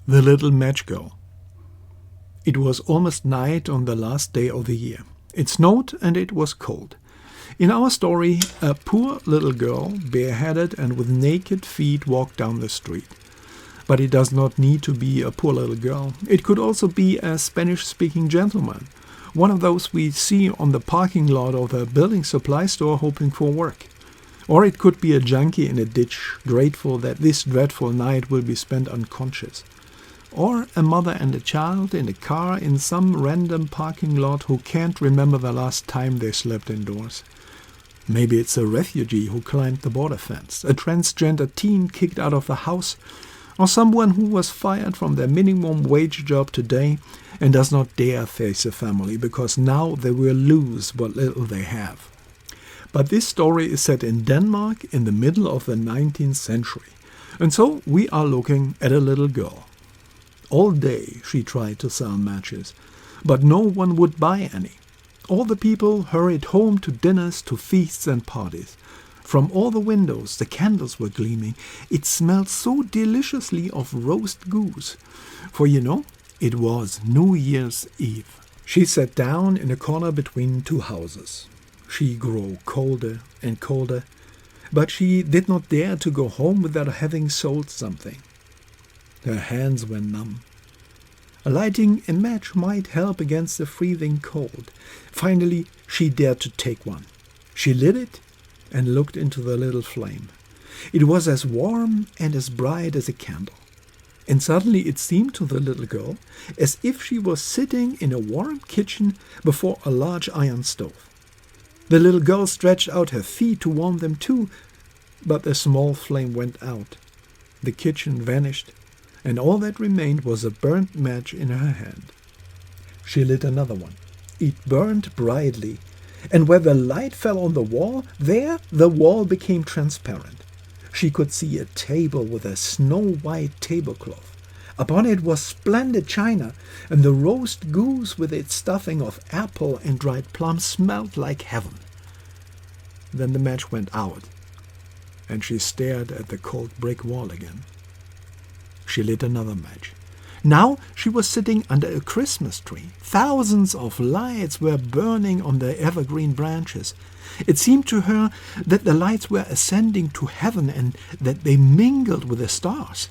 The Little Match Girl. It was almost night on the last day of the year. It snowed and it was cold. In our story, a poor little girl, bareheaded and with naked feet, walked down the street. But it does not need to be a poor little girl. It could also be a Spanish-speaking gentleman, one of those we see on the parking lot of a building supply store hoping for work. Or it could be a junkie in a ditch, grateful that this dreadful night will be spent unconscious. Or a mother and a child in a car in some random parking lot who can't remember the last time they slept indoors. Maybe it's a refugee who climbed the border fence, a transgender teen kicked out of the house, or someone who was fired from their minimum wage job today and does not dare face a family because now they will lose what little they have. But this story is set in Denmark in the middle of the 19th century, and so we are looking at a little girl. All day she tried to sell matches, but no one would buy any. All the people hurried home to dinners, to feasts and parties. From all the windows the candles were gleaming. It smelled so deliciously of roast goose. For it was New Year's Eve. She sat down in a corner between two houses. She grew colder and colder, but she did not dare to go home without having sold something. Her hands were numb. Lighting a match might help against the freezing cold. Finally, she dared to take one. She lit it and looked into the little flame. It was as warm and as bright as a candle. And suddenly it seemed to the little girl as if she was sitting in a warm kitchen before a large iron stove. The little girl stretched out her feet to warm them too, but the small flame went out. The kitchen vanished, and all that remained was a burnt match in her hand. She lit another one. It burned brightly, and where the light fell on the wall, there the wall became transparent. She could see a table with a snow-white tablecloth. Upon it was splendid china, and the roast goose with its stuffing of apple and dried plums smelled like heaven. Then the match went out, and she stared at the cold brick wall again. She lit another match. Now she was sitting under a Christmas tree. Thousands of lights were burning on the evergreen branches. It seemed to her that the lights were ascending to heaven and that they mingled with the stars.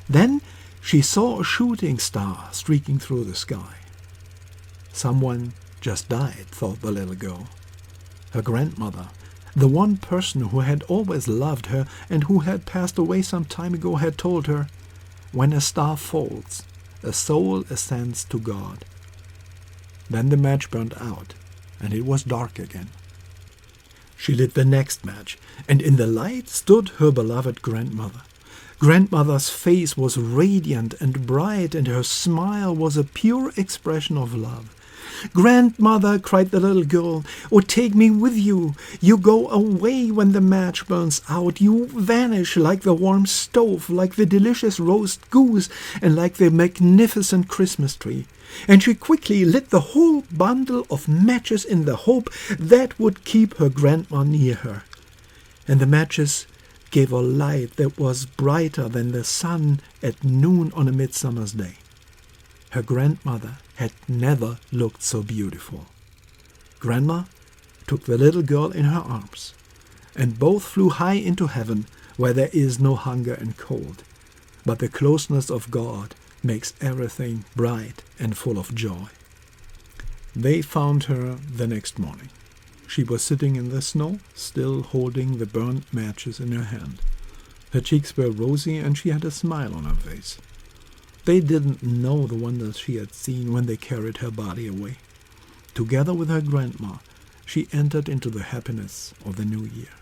Then she saw a shooting star streaking through the sky. Someone just died, thought the little girl. Her grandmother, the one person who had always loved her and who had passed away some time ago, had told her, "When a star falls, a soul ascends to God." Then the match burned out, and it was dark again. She lit the next match, and in the light stood her beloved grandmother. Grandmother's face was radiant and bright, and her smile was a pure expression of love. "Grandmother," cried the little girl, "oh, take me with you. You go away when the match burns out. You vanish like the warm stove, like the delicious roast goose, and like the magnificent Christmas tree." And she quickly lit the whole bundle of matches in the hope that would keep her grandma near her. And the matches gave a light that was brighter than the sun at noon on a midsummer's day. Her grandmother had never looked so beautiful. Grandma took the little girl in her arms, and both flew high into heaven where there is no hunger and cold, but the closeness of God makes everything bright and full of joy. They found her the next morning. She was sitting in the snow, still holding the burnt matches in her hand. Her cheeks were rosy and she had a smile on her face. They didn't know the wonders she had seen when they carried her body away. Together with her grandma, she entered into the happiness of the new year.